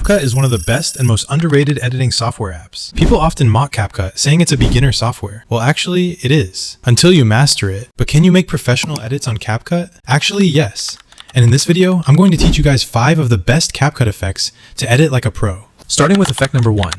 CapCut is one of the best and most underrated editing software apps. People often mock CapCut, saying it's a beginner software. Well, actually, it is, until you master it. But can you make professional edits on CapCut? Actually, yes. And in this video, I'm going to teach you guys 5 of the best CapCut effects to edit like a pro. Starting with effect number 1,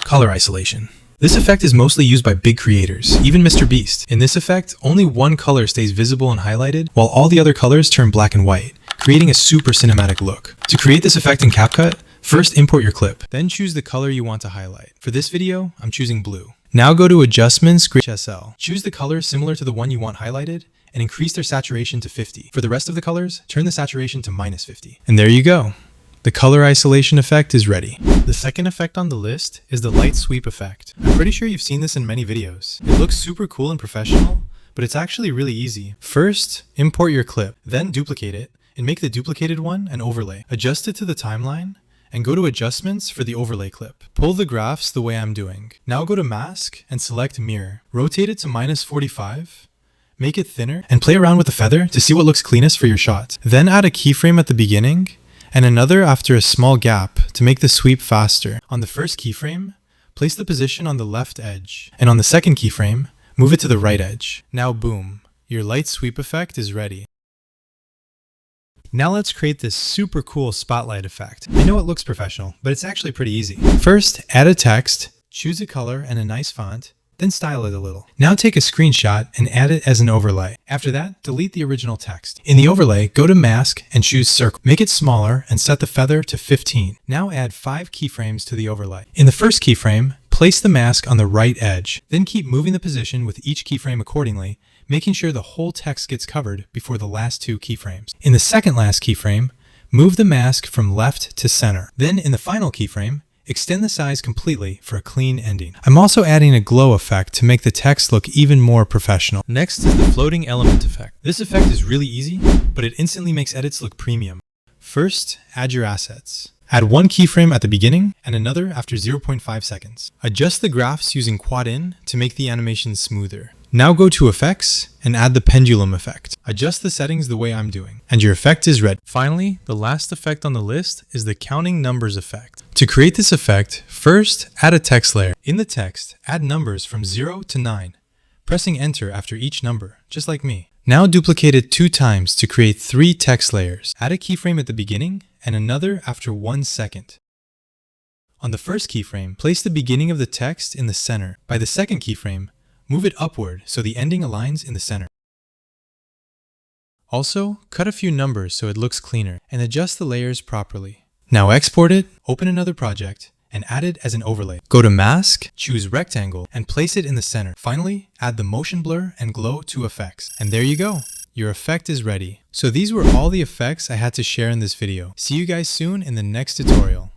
color isolation. This effect is mostly used by big creators, even MrBeast. In this effect, only one color stays visible and highlighted, while all the other colors turn black and white, creating a super cinematic look. To create this effect in CapCut, first import your clip, then choose the color you want to highlight. For this video, I'm choosing blue. Now go to Adjustments, HSL. Choose the color similar to the one you want highlighted, and increase their saturation to 50. For the rest of the colors, turn the saturation to -50. And there you go. The color isolation effect is ready. The second effect on the list is the light sweep effect. I'm pretty sure you've seen this in many videos. It looks super cool and professional, but it's actually really easy. First, import your clip, then duplicate it, and make the duplicated one an overlay. Adjust it to the timeline, and go to Adjustments for the overlay clip. Pull the graphs the way I'm doing. Now go to Mask and select Mirror. Rotate it to -45, make it thinner, and play around with the feather to see what looks cleanest for your shot. Then add a keyframe at the beginning, and another after a small gap to make the sweep faster. On the first keyframe, place the position on the left edge, and on the second keyframe, move it to the right edge. Now boom, your light sweep effect is ready. Now let's create this super cool spotlight effect. I know it looks professional, but it's actually pretty easy. First, add a text, choose a color and a nice font, then style it a little. Now take a screenshot and add it as an overlay. After that, delete the original text. In the overlay, go to Mask and choose Circle. Make it smaller and set the feather to 15. Now add 5 keyframes to the overlay. In the first keyframe, place the mask on the right edge. Then keep moving the position with each keyframe accordingly, making sure the whole text gets covered before the last 2 keyframes. In the second last keyframe, move the mask from left to center. Then in the final keyframe, extend the size completely for a clean ending. I'm also adding a glow effect to make the text look even more professional. Next is the floating element effect. This effect is really easy, but it instantly makes edits look premium. First, add your assets. Add one keyframe at the beginning and another after 0.5 seconds. Adjust the graphs using Quad In to make the animation smoother. Now go to Effects and add the pendulum effect. Adjust the settings the way I'm doing, and your effect is ready. Finally, the last effect on the list is the counting numbers effect. To create this effect, first add a text layer. In the text, add numbers from 0 to 9, pressing enter after each number, just like me. Now duplicate it 2 times to create 3 text layers. Add a keyframe at the beginning and another after 1 second. On the first keyframe, place the beginning of the text in the center. By the second keyframe, move it upward so the ending aligns in the center. Also, cut a few numbers so it looks cleaner, and adjust the layers properly. Now export it, open another project, and add it as an overlay. Go to Mask, choose Rectangle, and place it in the center. Finally, add the motion blur and glow to effects. And there you go. Your effect is ready. So these were all the effects I had to share in this video. See you guys soon in the next tutorial.